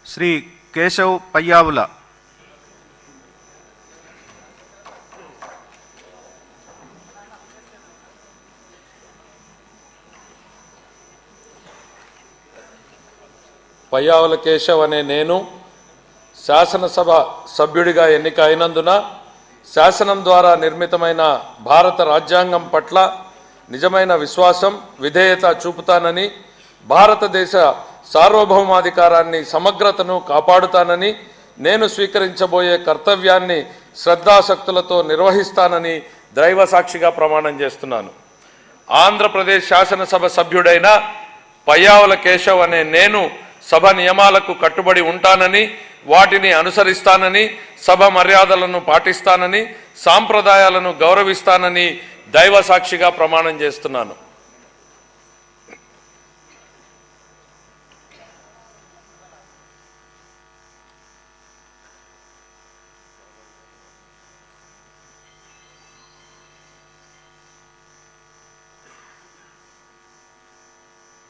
శ్రీ కేశవ్ పయ్యావుల. పయ్యావుల కేశవ్ అనే నేను శాసనసభ సభ్యుడిగా ఎన్నిక అయినందున శాసనం ద్వారా నిర్మితమైన భారత రాజ్యాంగం పట్ల నిజమైన విశ్వాసం, విధేయత చూపుతానని, భారతదేశ సార్వభౌమాధికారాన్ని, సమగ్రతను కాపాడుతానని, నేను స్వీకరించబోయే కర్తవ్యాన్ని శ్రద్ధాసక్తులతో నిర్వహిస్తానని దైవ సాక్షిగా ప్రమాణం చేస్తున్నాను. ఆంధ్రప్రదేశ్ శాసనసభ సభ్యుడైన పయ్యావుల కేశవ్ అనే నేను సభ నియమాలకు కట్టుబడి ఉంటానని, వాటిని అనుసరిస్తానని, సభ మర్యాదలను పాటిస్తానని, సాంప్రదాయాలను గౌరవిస్తానని దైవ సాక్షిగా ప్రమాణం చేస్తున్నాను.